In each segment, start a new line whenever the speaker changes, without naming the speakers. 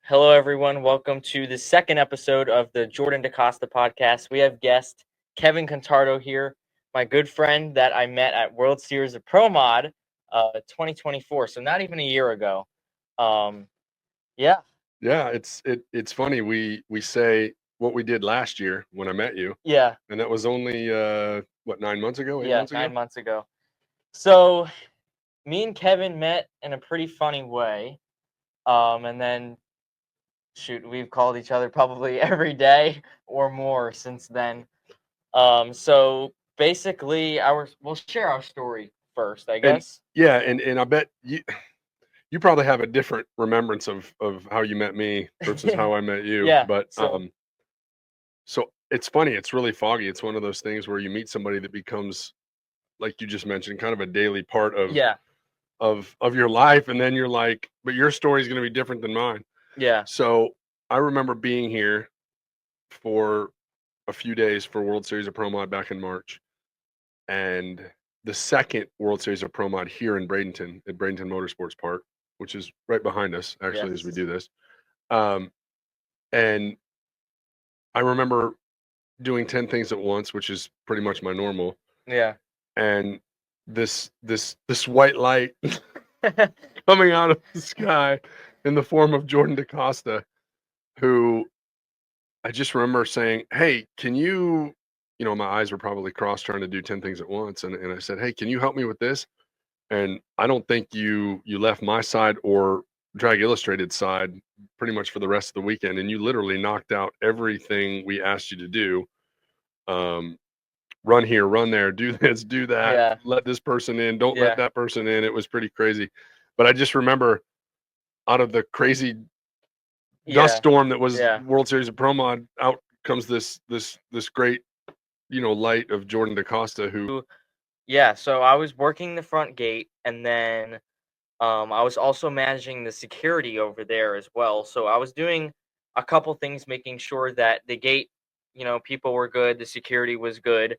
Hello, everyone. Welcome to the second episode of the Jordan DaCosta Podcast. We have guest Kevin Contardo here, my good friend that I met at World Series of Pro Mod 2024, so not even a year ago. Yeah,
Yeah, it's funny. We say what we did last year when I met you,
yeah,
and that was only 9 months ago, 8
yeah,
months ago.
9 months ago. So me and Kevin met in a pretty funny way, and then shoot, we've called each other probably every day or more since then. So basically, we'll share our story first, I
And
guess.
yeah, and I bet you probably have a different remembrance of how you met me versus how I met you.
Yeah.
But
So
so it's funny. It's really foggy. It's one of those things where you meet somebody that becomes, like you just mentioned, kind of a daily part of
yeah,
of your life, and then you're like, but your story is going to be different than mine.
yeah,
So I remember being here for a few days for World Series of Pro Mod back in March, and the second World Series of Pro Mod here in Bradenton at Bradenton Motorsports Park, which is right behind us actually as we
yes,
do this. Um, and I remember doing 10 things at once, which is pretty much my normal.
yeah,
And this white light coming out of the sky in the form of Jordan DaCosta, who I just remember saying, "Hey, can you?" My eyes were probably crossed trying to do 10 things at once, and I said, "Hey, can you help me with this?" And I don't think you left my side or Drag Illustrated side pretty much for the rest of the weekend, and you literally knocked out everything we asked you to do. Um, Run here, run there, do this, do that,
yeah,
let this person in, don't let
yeah,
that person in. It was pretty crazy. But I just remember out of the crazy dust
yeah,
storm that was
yeah.
World Series of Pro Mod, out comes this great, light of Jordan DaCosta who
Yeah, so I was working the front gate, and then I was also managing the security over there as well. So I was doing a couple things, making sure that the gate, people were good, the security was good.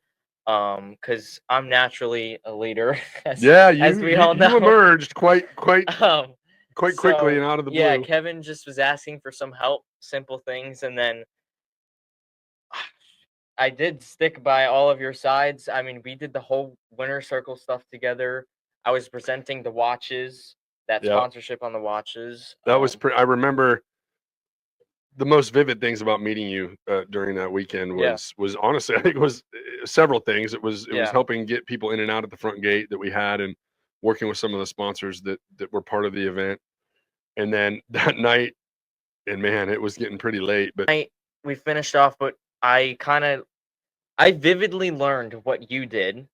Because I'm naturally a leader,
yeah,
as
you
we
you
all
you
know.
emerged
Um,
quite quickly
so
and out of the
yeah,
blue.
Kevin just was asking for some help, simple things, and then I did stick by all of your sides. I mean, we did the whole winner circle stuff together. I was presenting the watches, that
Yeah,
sponsorship on the watches.
that was I remember the most vivid things about meeting you during that weekend
Yeah,
was honestly, I think it was several things. It was
yeah,
helping get people in and out at the front gate that we had, and working with some of the sponsors that were part of the event. And then that night, and man, it was getting pretty late. But
we finished off, but I vividly learned what you did,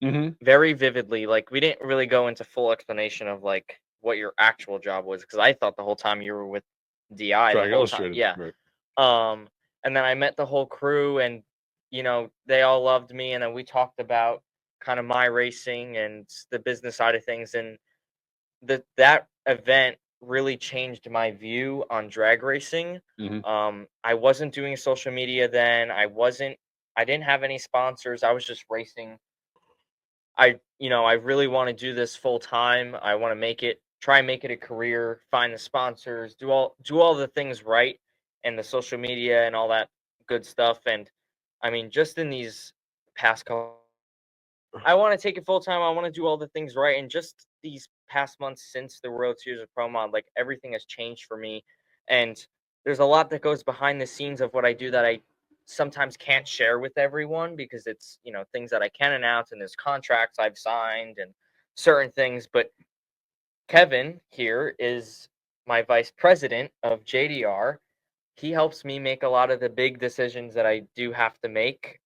hmm
very vividly. Like, we didn't really go into full explanation of like what your actual job was, because I thought the whole time you were with DI the
Drag
whole time.
Illustrated,
Yeah.
right?
Um, and then I met the whole crew, and they all loved me, and then we talked about kind of my racing and the business side of things, and that event really changed my view on drag racing.
hmm
I wasn't doing social media then. I didn't have any sponsors. I was just racing. I really want to do this full time. I want to try and make it a career, find the sponsors, do all the things right, and the social media and all that good stuff. And I mean, just in these past couple, I want to take it full time. I want to do all the things right. And just these past months since the World Series of Pro Mod, like, everything has changed for me. And there's a lot that goes behind the scenes of what I do that I sometimes can't share with everyone, because it's, things that I can announce, and there's contracts I've signed and certain things. But Kevin here is my vice president of JDR. He helps me make a lot of the big decisions that I do have to make.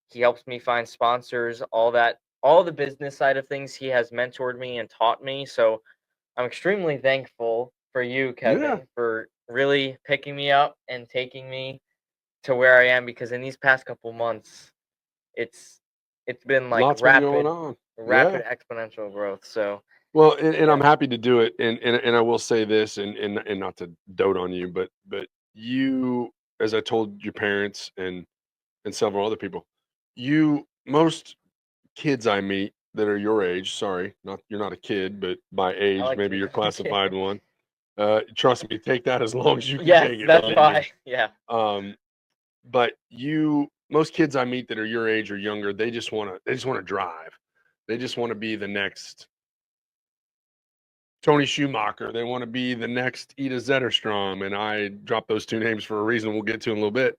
He helps me find sponsors, all the business side of things. He has mentored me and taught me. So I'm extremely thankful for you,
Yeah,
Kevin, for really picking me up and taking me to where I am, because in these past couple months, it's it's been like
lots been going on. Yeah.
rapid exponential growth. So
Well, and
yeah,
I'm happy to do it. And I will say this, and not to dote on you, but you, as I told your parents and several other people, most kids I meet that are your age, sorry, not you're not a kid, but by
I
age,
like to
maybe
be
you're
called a kid.
classified one. Trust me, take that as long as you can
Yes,
take it.
that's
believe
why.
me.
Yeah.
But most kids I meet that are your age or younger, they just want to drive. They just want to be the next Tony Schumacher. They want to be the next Ida Zetterstrom, and I dropped those two names for a reason we'll get to in a little bit.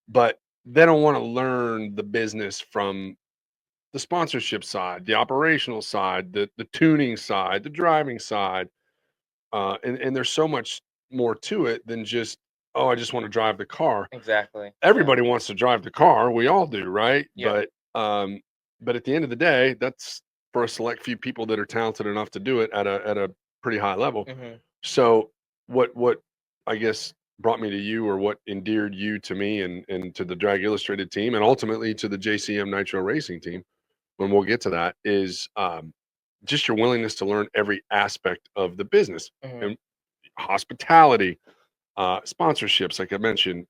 But they don't want to learn the business from the sponsorship side, the operational side, the tuning side, the driving side. And there's so much more to it than just, oh, I just want to drive the car.
Exactly.
Everybody wants to drive the car. We all do, right?
Yeah.
But at the end of the day, that's for a select few people that are talented enough to do it at a pretty high level.
Mm-hmm.
So what I guess brought me to you, or what endeared you to me and to the Drag Illustrated team, and ultimately to the JCM Nitro Racing team, when we'll get to that, is just your willingness to learn every aspect of the business.
Mm-hmm.
And hospitality, sponsorships, like I mentioned,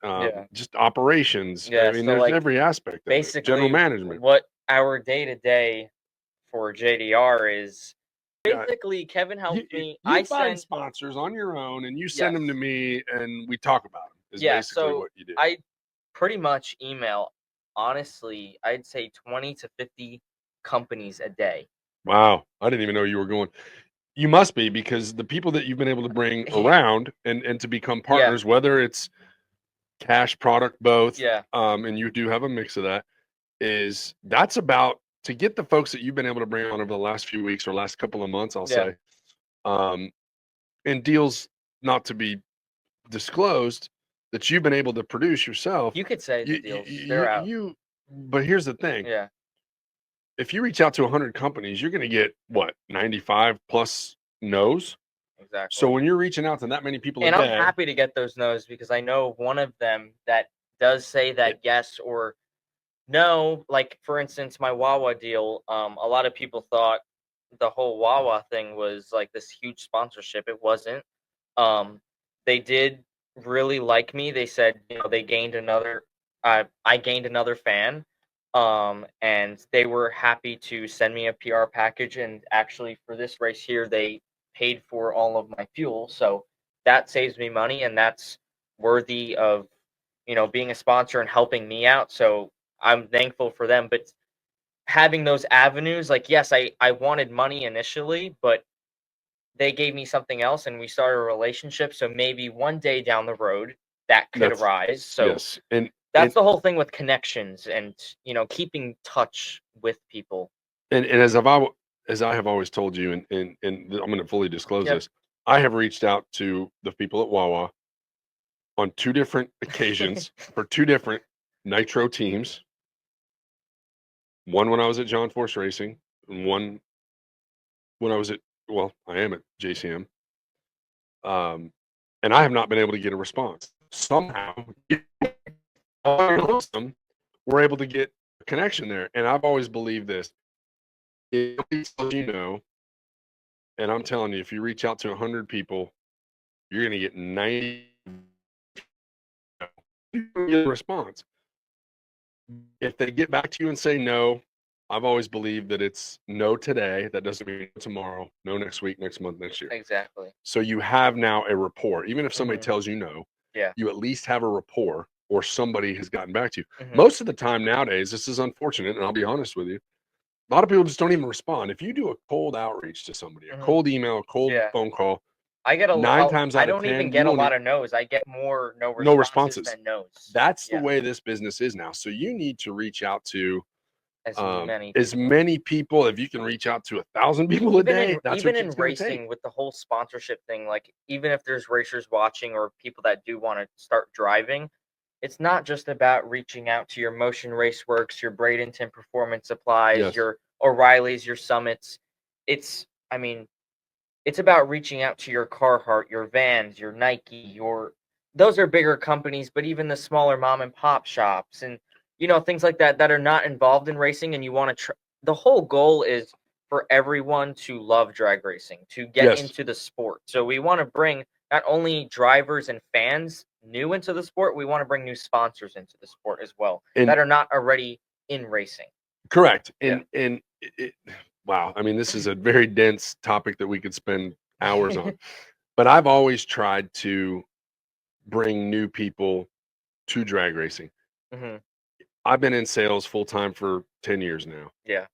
just operations.
Yeah,
I mean,
so,
there's
like,
every aspect of it.
basically,
General management.
what our day-to-day for JDR is,
Yeah.
basically, Kevin helps me.
You
I
find
send
sponsors on your own, and you send them to
Yes.
me, and we talk about them. Is
Yeah,
basically
so
what you do.
I pretty much email, honestly, I'd say 20 to 50 companies a day.
Wow, I didn't even know you were going. You must be, because the people that you've been able to bring around and to become partners, whether it's cash, product, both,
Yeah.
and you do have a mix of that, that's about to get the folks that you've been able to bring on over the last few weeks or last couple of months, I'll say, and deals not to be disclosed that you've been able to produce yourself.
You could say the deals, they're out.
But here's the thing.
Yeah.
If you reach out to 100 companies, you're going to get what, 95 plus no's.
Exactly.
So when you're reaching out to that many people
And
a
I'm
day,
happy to get those no's, because I know one of them that does say that yes or no. Like, for instance, my Wawa deal, a lot of people thought the whole Wawa thing was like this huge sponsorship. It wasn't. They did really like me. They said, they gained another I gained another fan. And they were happy to send me a PR package, and actually for this race here they paid for all of my fuel. So that saves me money, and that's worthy of, being a sponsor and helping me out. So I'm thankful for them. But having those avenues, like, yes, I wanted money initially, but they gave me something else and we started a relationship. So maybe one day down the road that could arise. So
yes, and
that's the whole thing with connections and, keeping touch with people.
And as I have always told you, and I'm going to fully disclose this, I have reached out to the people at Wawa on 2 different occasions for 2 different Nitro teams. One when I was at John Force Racing, and one when I am at JCM. And I have not been able to get a response. Somehow, we're able to get a connection there. And I've always believed this. If nobody tells you no, and I'm telling you, if you reach out to 100 people, you're going to get 90 response. If they get back to you and say no, I've always believed that it's no today. That doesn't mean tomorrow, no next week, next month, next year.
Exactly.
So you have now a rapport. Even if somebody tells you no, you at least have a rapport, or somebody has gotten back to you. Most of the time nowadays, this is unfortunate, and I'll be honest with you, a lot of people just don't even respond. If you do a cold outreach to somebody, a cold email, a cold phone call,
I get
9 times out of 10,
I don't even get a lot of no's. I get more no responses than no's.
That's the way this business is now. So you need to reach out to
as
many people. If you can reach out to 1,000 people a day, that's
even
what
in
it's gonna
racing
take.
with the whole sponsorship thing. Like, even if there's racers watching or people that do want to start driving, it's not just about reaching out to your Motion Raceworks, your Bradenton Performance Supplies, your O'Reilly's, your Summits. It's about reaching out to your Carhartt, your Vans, your Nike, those are bigger companies, but even the smaller mom and pop shops and, things like that are not involved in racing, and you want to the whole goal is for everyone to love drag racing, to get into the sport. So we want to bring not only drivers and fans new into the sport, we want to bring new sponsors into the sport as well that are not already in racing.
Correct. And wow, I mean, this is a very dense topic that we could spend hours on. But I've always tried to bring new people to drag racing.
Mhm.
I've been in sales full time for 10 years now.
Yeah.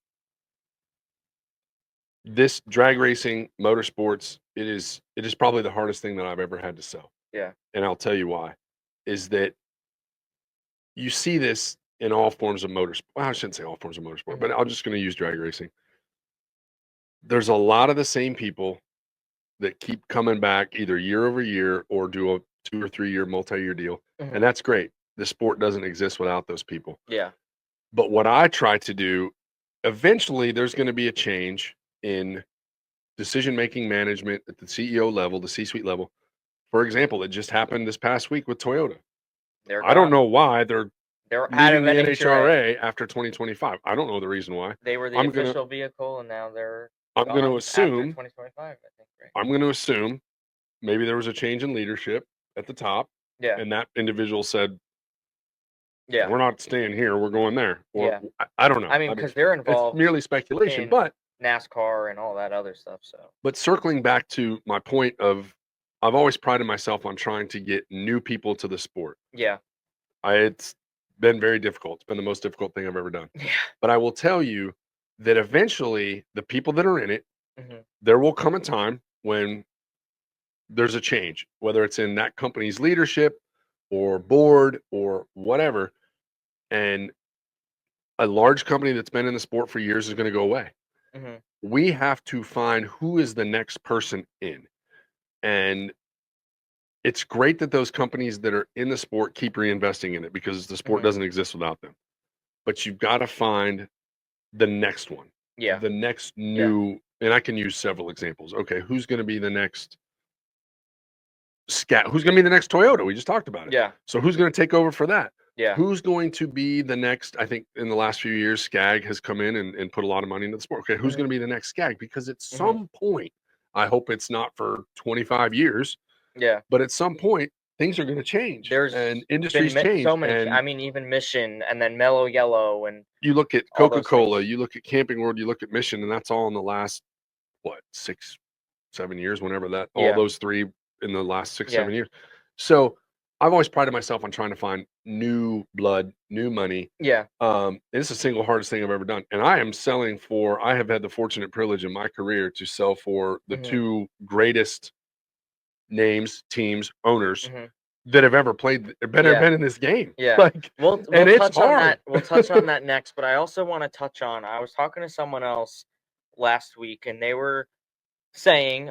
This drag racing, motorsports, it is probably the hardest thing that I've ever had to sell.
Yeah.
And I'll tell you why. Is that you see this in all forms of motorsport. Well, I shouldn't say all forms of motorsport, but
Mhm.
I'm just going to use drag racing. There's a lot of the same people that keep coming back either year over year or do a 2 or 3 year multi-year deal. And
Mhm.
that's great. The sport doesn't exist without those people.
Yeah.
But what I try to do, eventually there's going to be a change in decision making management at the CEO level, the C-suite level. For example, it just happened this past week with Toyota.
They're
I don't
gone.
know why they're
They're out
leaving
of
the
NHRA.
NHRA after 2025. I don't know the reason why.
They were the
I'm gonna
official vehicle, and now they're
I'm gonna
gone after
assume
2025, I think, right?
I'm gonna assume maybe there was a change in leadership at the top,
Yeah.
and that individual said,
Yeah.
"We're not staying here. We're going there." Or
Yeah.
I don't know.
I mean,
I mean,
because they're
it's
involved
merely speculation.
in
But
NASCAR and all that other stuff. So
circling back to my point of, I've always prided myself on trying to get new people to the sport.
yeah.
It's been very difficult. It's been the most difficult thing I've ever done.
Yeah.
But I will tell you that eventually, the people that are in it,
Mhm.
there will come a time when there's a change, whether it's in that company's leadership or board or whatever. And a large company that's been in the sport for years is going to go away.
Mhm.
We have to find who is the next person in. And it's great that those companies that are in the sport keep reinvesting in it, because the sport
Mhm.
doesn't exist without them. But you've got to find the next one,
Yeah.
the next
Yeah.
new, and I can use several examples. Okay, who's going to be the next Scat? Who's going to be the next Toyota? We just talked about it.
Yeah.
So who's going to take over for that?
Yeah.
Who's going to be the next? I think in the last few years, Skag has come in and put a lot of money into the sport. Okay, who's going
Mhm.
to be the next Skag? Because at
Mhm.
some point, I hope it's not for 25 years,
Yeah.
but at some point, things are going to change and
There's been
industries
so
change.
many. I
And
mean, even Mission, and then Mellow Yellow, and
you look at
all those
Coca-Cola,
things.
you look at Camping World, you look at Mission, and that's all in the last, what, 6, 7 years, whenever that, all
Yeah.
those three in the last 6,
Yeah.
7 years. So I've always prided myself on trying to find new blood, new money.
Yeah.
It's the single hardest thing I've ever done. And I am selling for, I have had the fortunate privilege in my career to sell for the
Mhm.
two greatest names, teams, owners
Mhm.
that have ever played,
Yeah.
been in this game.
Yeah.
Like,
We'll
and it's
touch on
hard.
that. We'll touch on that next. But I also want to touch on. I was talking to someone else last week, and they were saying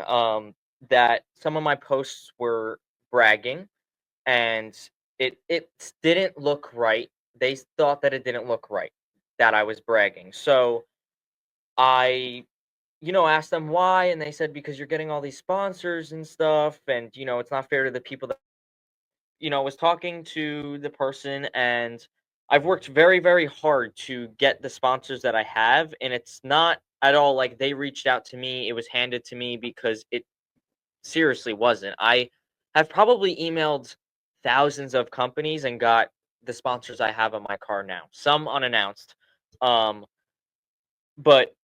that some of my posts were bragging, and it didn't look right. They thought that it didn't look right that I was bragging. So I, asked them why, and they said because you're getting all these sponsors and stuff, and it's not fair to the people that was talking to the person, and I've worked very, very hard to get the sponsors that I have, and it's not at all like they reached out to me. It was handed to me because it seriously wasn't. I have probably emailed thousands of companies and got the sponsors I have on my car now, some unannounced. Um, but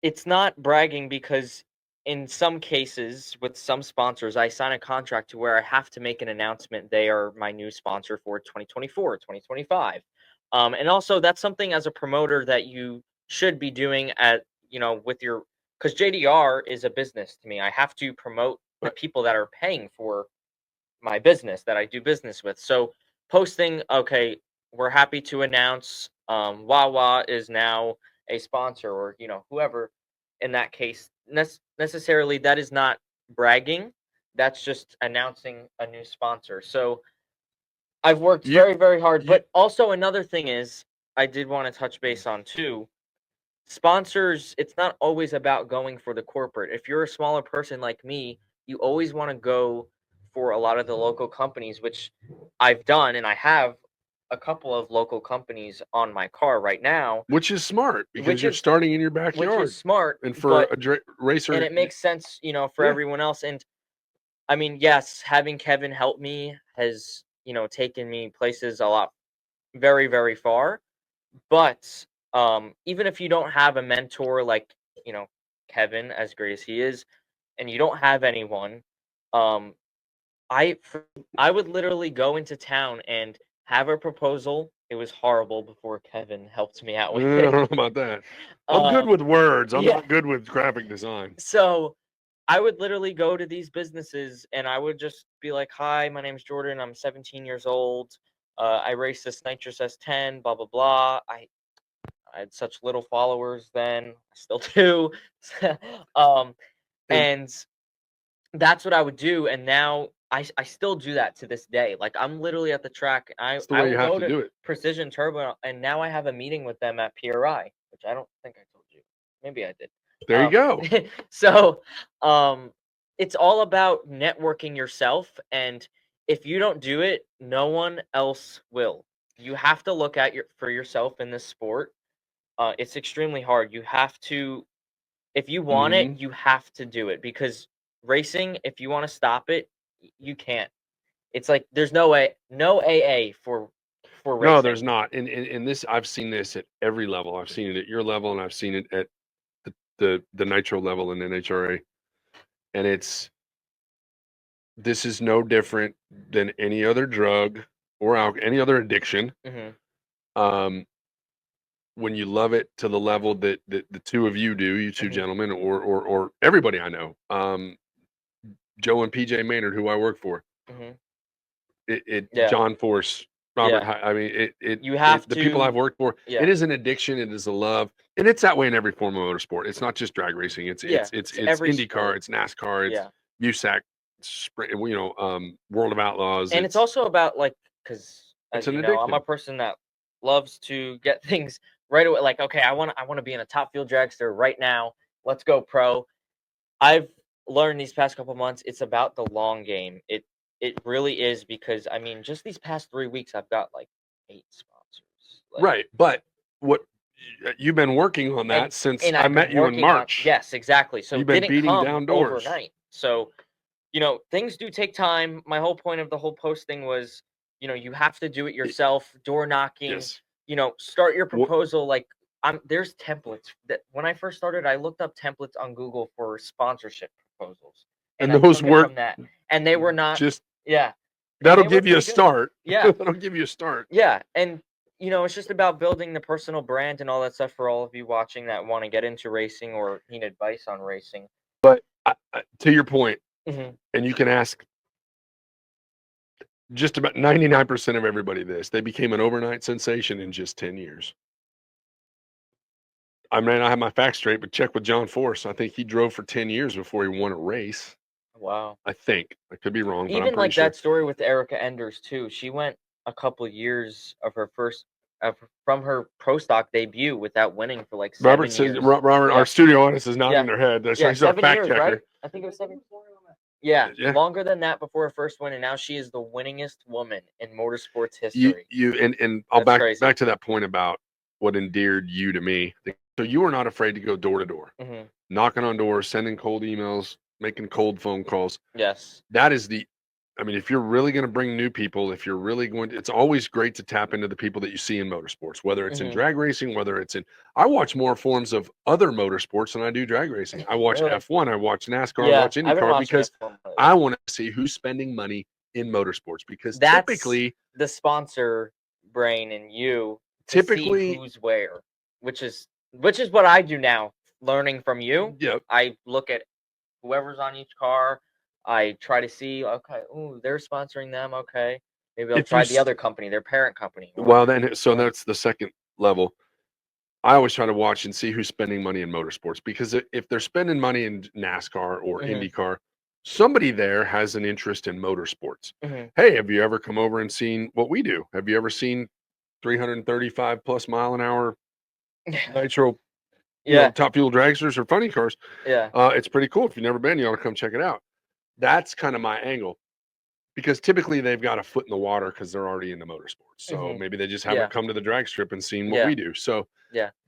it's not bragging because in some cases with some sponsors, I sign a contract to where I have to make an announcement. They are my new sponsor for 2024, 2025. And also that's something as a promoter that you should be doing with your, because JDR is a business to me. I have to promote the
Right.
people that are paying for my business that I do business with. So posting, okay, we're happy to announce Wawa is now a sponsor, or whoever in that case. Necessarily, that is not bragging. That's just announcing a new sponsor. So I've worked
You,
very, very hard.
you,
But also another thing is, I did want to touch base on too. Sponsors, it's not always about going for the corporate. If you're a smaller person like me, you always want to go for a lot of the local companies, which I've done, and I have a couple of local companies on my car right now,
which is smart because
which
you're
is
starting in your
which is
backyard.
smart,
And for
but
a
and
racer,
it makes sense, for
yeah.
everyone else. And I mean, yes, having Kevin help me has, taken me places a lot, very, very far. But even if you don't have a mentor like, you know, Kevin, as great as he is, and you don't have anyone, Um, I would literally go into town and have a proposal. It was horrible before Kevin helped me out with
I
it.
don't know about that. I'm good with words. I'm
yeah.
not good with graphic design.
So I would literally go to these businesses and I would just be like, "Hi, my name's Jordan. I'm 17 years old. I race this Nitrous S10, blah blah blah. I had such little followers then. I still do. And that's what I would do. And now I still do that to this day. Like I'm literally at the track.
That's the
I
way
will
you have
go
to do it.
Precision Turbo, and now I have a meeting with them at PRI, which I don't think I told you. Maybe I did.
There you go.
So, it's all about networking yourself, and if you don't do it, no one else will. You have to look at for yourself in this sport. It's extremely hard. You have to, if you want it, you have to do it because racing, if you want to stop it, you can't. It's like there's no way, no AA for racing.
No, there's not. And this, I've seen this at every level. I've seen it at your level, and I've seen it at the nitro level in NHRA. And this is no different than any other drug or any other addiction. When you love it to the level that the two of you do, you two gentlemen, or everybody I know, Joe and PJ Maynard, who I work for, John Force, Robert. I mean,
you have
the people I've worked for.
Yeah.
It is an addiction. It is a love, and it's that way in every form of motorsport. It's not just drag racing. It's IndyCar.
sport.
It's NASCAR. It's USAC. World of Outlaws.
And it's also about because
it's
as
an
you know, I'm
addiction.
a person that loves to get things right away. Like, okay, I want to be in a top field dragster right now. Let's go pro. I've learned these past couple months, it's about the long game. It really is because I mean, just these past 3 weeks, I've got like 8 sponsors.
Right, but what you've been working on that since I met you in March.
Yes, exactly. So
you've been beating down doors
overnight. So, things do take time. My whole point of the whole posting was, you have to do it yourself. Door knocking.
Yes.
Start your proposal. There's templates that when I first started, I looked up templates on Google for sponsorship proposals,
and those weren't
from that, and they were not
just
yeah.
That'll give you a start.
Yeah,
that'll give you a start.
Yeah, and it's just about building the personal brand and all that stuff for all of you watching that want to get into racing or need advice on racing.
But to your point, and you can ask just about 99% of everybody this, they became an overnight sensation in just 10 years. I may not have my facts straight, but check with John Force. I think he drove for 10 years before he won a race.
Wow.
I think. I could be wrong, but
Even
I'm pretty
that story with Erica Enders too. She went a couple years of her first from her pro stock debut without winning for like 7 years.
Robert, our studio audience is nodding their head. He's a fact checker. Right?
I think it was 7 years. Yeah, longer than that before her first win, and now she is the winningest woman in motorsports history.
And I'll back to that point about what endeared you to me. So you were not afraid to go door to door, knocking on doors, sending cold emails, making cold phone calls.
Yes.
That is if you're really going to bring new people, if you're really going to, it's always great to tap into the people that you see in motorsports, whether it's in drag racing, whether it's I watch more forms of other motorsports than I do drag racing. I watch F1, I watch NASCAR, I watch IndyCar because I want to see who's spending money in motorsports because that's typically
the sponsor brain in you see who's where, which is what I do now, learning from you.
Yep.
I look at whoever's on each car. I try to see, okay, they're sponsoring them. Okay, maybe I'll try the other company, their parent company.
Well, that's the second level. I always try to watch and see who's spending money in motorsports because if they're spending money in NASCAR or IndyCar, somebody there has an interest in motorsports. Hey, have you ever come over and seen what we do? Have you ever seen 335 plus mile an hour nitro? Top fuel dragsters or funny cars.
Yeah.
It's pretty cool. If you've never been, you ought to come check it out. That's kind of my angle because typically they've got a foot in the water because they're already into motorsports. So maybe they just haven't come to the drag strip and seen what we do. So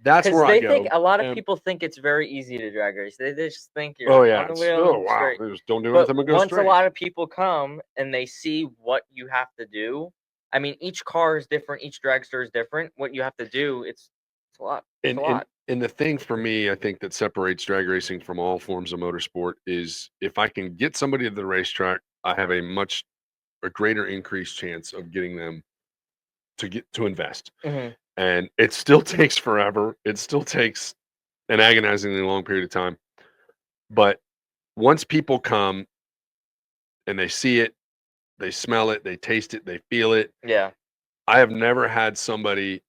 that's where I go.
Think a lot of people think it's very easy to drag race. They just think you're
on the wheel. Wow. They just don't do anything but go straight.
Once a lot of people come and they see what you have to do, I mean, each car is different. Each dragster is different. What you have to do, it's a lot. It's a lot.
And the thing for me, I think that separates drag racing from all forms of motorsport is if I can get somebody to the racetrack, I have a greater increased chance of getting them to invest.
Mhm.
And it still takes forever. It still takes an agonizingly long period of time. But once people come and they see it, they smell it, they taste it, they feel it.
Yeah.
I have never had somebody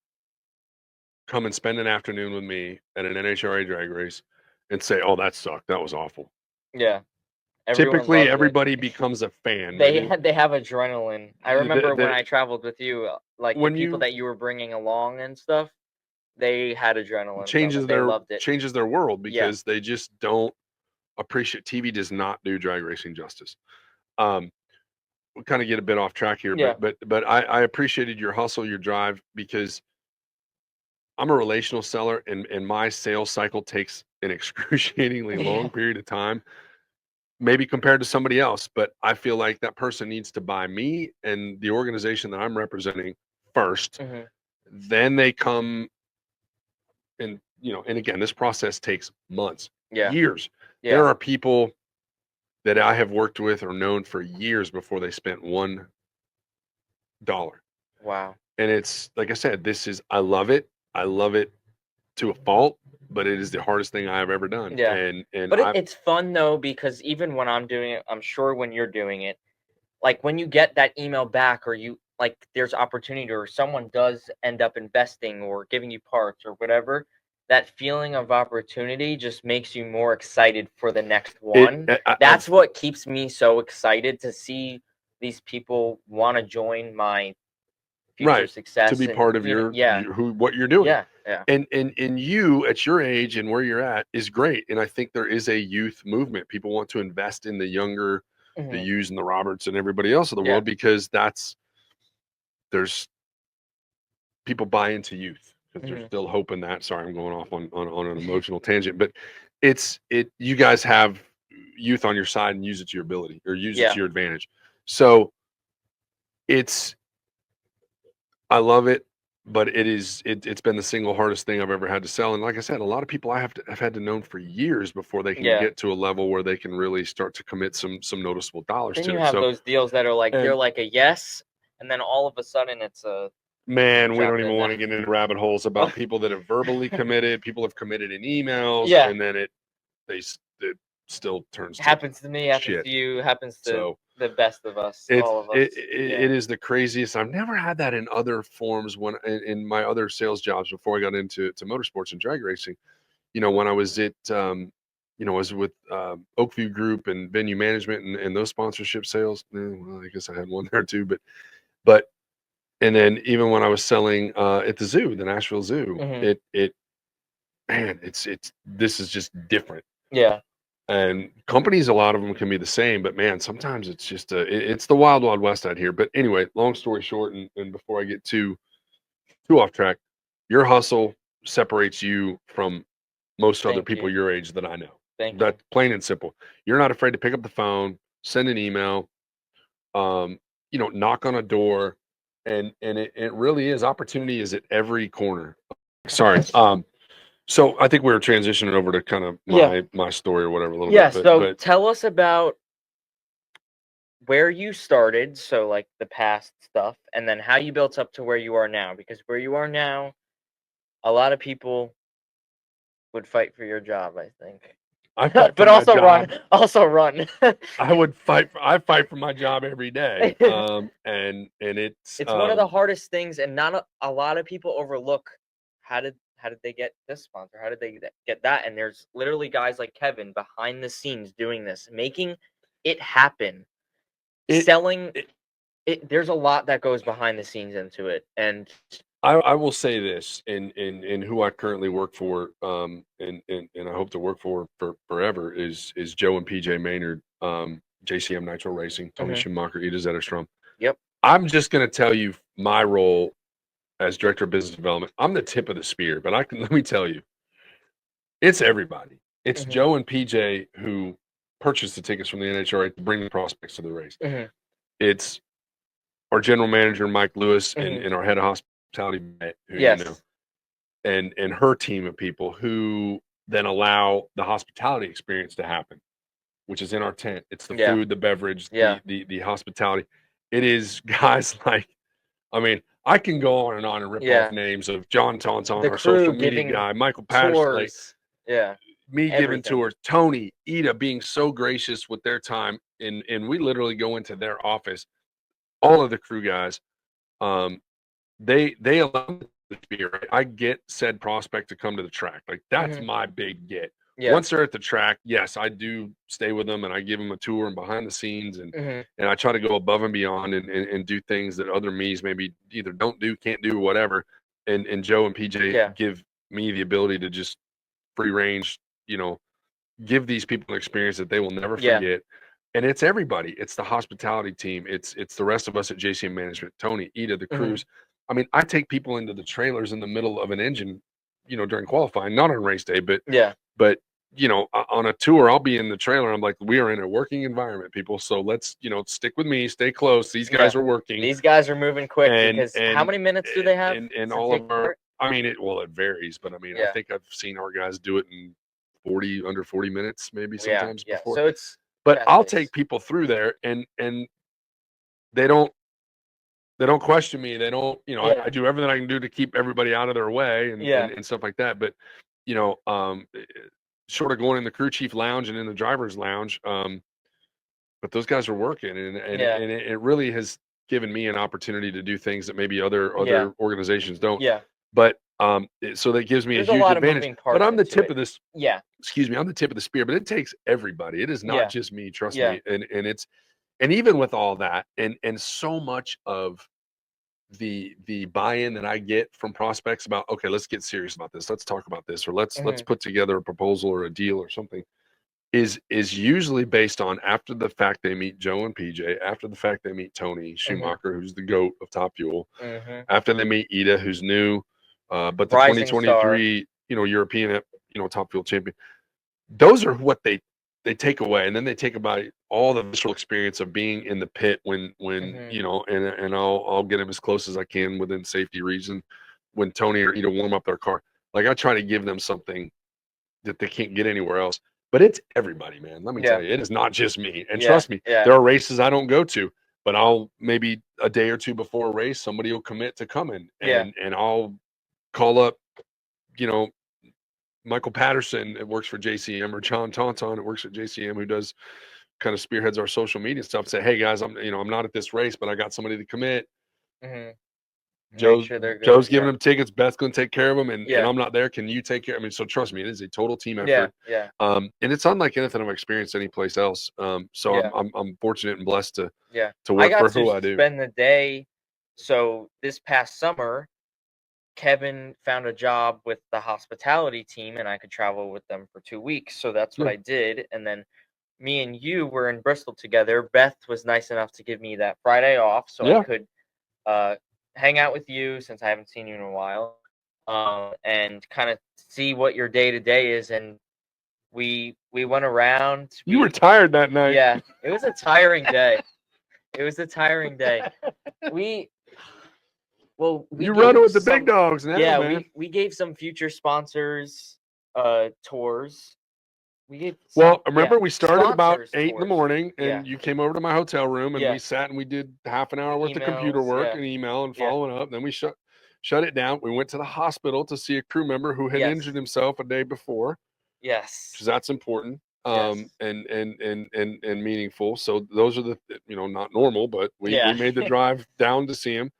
come and spend an afternoon with me at an NHRA drag race and say, "Oh, that sucked. That was awful."
Yeah. Everyone
Typically,
loves it.
everybody becomes a fan.
They have adrenaline. I remember when I traveled with you, like the
when
people
you
that you were bringing along and stuff, they had adrenaline from
changes
it. They
their
loved it.
changes their world
Yeah.
because they just don't appreciate. TV does not do drag racing justice. Um, we kind of get a bit off track here,
Yeah.
but I appreciated your hustle, your drive, because I'm a relational seller, and my sales cycle takes an excruciatingly
Yeah.
long period of time, maybe compared to somebody else. But I feel like that person needs to buy me and the organization that I'm representing first.
Mhm.
Then they come and and again, this process takes months,
Yeah.
years.
Yeah.
There are people that I have worked with or known for years before they spent $1.
Wow.
And it's like I said, I love it. I love it to a fault, but it is the hardest thing I have ever done.
Yeah.
And
But it's fun though, because even when I'm doing it, I'm sure when you're doing it, like when you get that email back, or you like there's opportunity, or someone does end up investing or giving you parts or whatever, that feeling of opportunity just makes you more excited for the next one. That's what keeps me so excited to see these people want to join my future
right,
success
to be
and
part of
yeah.
what you're doing.
Yeah. Yeah.
And you at your age and where you're at is great. And I think there is a youth movement. People want to invest in the younger, the
Mhm.
Hughes and the Roberts and everybody else of the
Yeah.
world, because there's people buy into youth because there's
Mhm.
still hope in that. Sorry, I'm going off on an emotional tangent, but you guys have youth on your side and use it to your ability or use it
Yeah.
to your advantage. So it's I love it, but it's been the single hardest thing I've ever had to sell. And like I said, a lot of people have had to know for years before they can
Yeah.
get to a level where they can really start to commit some noticeable dollars
Then
to
you
it.
have
So,
those deals that are like they're
and
like a yes, and then all of a sudden it's a
man, we don't
jump
even
in
want
there.
to get into rabbit holes about people that have verbally committed, people have committed in emails,
Yeah.
and then it still turns to
Happens to me, happens
shit.
to you, happens to
So
the best of us,
it's
all of
it,
us.
it
Yeah.
it is the craziest. I've never had that in other forms when in my other sales jobs before I got into motorsports and drag racing. When I was at I was with Oakview Group and venue management and those sponsorship sales. Well, I guess I had one there too, but and then even when I was selling at the zoo, the Nashville Zoo,
Mhm.
man, it's this is just different.
Yeah.
And companies, a lot of them can be the same, but man, sometimes it's just it's the wild, wild west out here. But anyway, long story short, and before I get too off track, your hustle separates you from most other
Thank
people
you.
your age that I know.
Thank you.
That plain and simple. You're not afraid to pick up the phone, send an email, knock on a door, and it really is opportunity is at every corner. Sorry. So I think we were transitioning over to kind of
Yeah.
my story or whatever a little
Yeah,
bit,
so
but
tell us about where you started, so like the past stuff, and then how you built up to where you are now, because where you are now, a lot of people would fight for your job, I think.
I fight for
But
my
also run.
job.
Also run.
I fight for my job every day. And it's
It's one of the hardest things, and not a lot of people overlook how did they get this sponsor? How did they get that? And there's literally guys like Kevin behind the scenes doing this, making it happen,
it,
selling it. There's a lot that goes behind the scenes into it, and
I will say this in who I currently work for, and I hope to work for forever is Joe and PJ Maynard, JCM Nitro Racing, Tony
Mhm.
Schumacher, Ida Zetterstrom.
Yep.
I'm just going to tell you my role as director of business development. I'm the tip of the spear, but let me tell you, it's everybody. It's
Mhm.
Joe and PJ who purchase the tickets from the NHRA to bring the prospects to the race.
Mhm.
It's our general manager, Mike Lewis,
Mhm.
and our head of hospitality, Matt, who you know.
Yes.
and her team of people who then allow the hospitality experience to happen, which is in our tent. It's the food, the beverage, the hospitality. It is guys like, I mean, I can go on and rip off names of John Taunton, our social media guy, Michael Patterson, like, me giving tours, Tony, Ida being so gracious with their time, and we literally go into their office. All of the crew guys, they allow me to be right. I get said prospect to come to the track. Like, that's my big get. Once they're at the track, yes, I do stay with them and I give them a tour and behind the scenes, and I try to go above and beyond and do things that other me's maybe either don't do, can't do, whatever. And Joe and PJ give me the ability to just free range, give these people an experience that they will never forget. And it's everybody. It's the hospitality team. It's the rest of us at JCM Management, Tony, Ida, the crews. I mean, I take people into the trailers in the middle of an engine, during qualifying, not on race day, but on a tour, I'll be in the trailer. I'm like, we are in a working environment, people. So let's, stick with me, stay close. These guys are working.
These guys are moving quick, because how many minutes do they have?
And all of our, I mean, it varies, but I mean, I think I've seen our guys do it in under 40 minutes, maybe sometimes before.
So
but I'll take people through there, and they don't question me. They don't, I do everything I can do to keep everybody out of their way and stuff like that. But, short of going in the crew chief lounge and in the driver's lounge, but those guys are working, and it really has given me an opportunity to do things that maybe other organizations don't. But so that gives me a huge advantage. But I'm the tip of this. Excuse me, I'm the tip of the spear. But it takes everybody. It is not just me. Trust me. And even with all that, and so much of the buy-in that I get from prospects about, okay, let's get serious about this. Let's talk about this, or let's put together a proposal or a deal or something, is usually based on after the fact they meet Joe and PJ, after the fact they meet Tony Schumacher, who's the GOAT of Top Fuel, after they meet Ida, who's new, but the
Rising
2023 European Top Fuel champion. Those are what they take away, and then they take about all the visceral experience of being in the pit when and I'll get them as close as I can within safety reason when Tony or Ida warm up their car. Like, I try to give them something that they can't get anywhere else. But it's everybody, man. Let me tell you, it is not just me. And trust me, there are races I don't go to, but I'll maybe a day or two before a race, somebody will commit to coming, and I'll call up, Michael Patterson, it works for JCM, or John Taunton, it works at JCM, who does kind of spearheads our social media stuff. Say, hey guys, I'm not at this race, but I got somebody to commit. Joe's giving them tickets. Beth's going to take care of them, and I'm not there. Can you take care? I mean, so trust me, it is a total team effort. And it's unlike anything I've experienced anyplace else. So I'm fortunate and blessed to work for who I do.
Spend the day. So this past summer, Kevin found a job with the hospitality team, and I could travel with them for 2 weeks. So that's what I did. And then me and you were in Bristol together. Beth was nice enough to give me that Friday off, so I could hang out with you, since I haven't seen you in a while, and kind of see what your day-to-day is. And we went around.
You were tired that night.
Yeah, it was a tiring day. You
run with the big dogs now,
man. We gave some future sponsors tours.
Remember we started about 8 in the morning, and you came over to my hotel room, and we sat and we did half an hour worth of computer work and email and following up. Then we shut it down. We went to the hospital to see a crew member who had injured himself a day before. Because that's important. And meaningful. So those are the not normal, but we made the drive down to see him.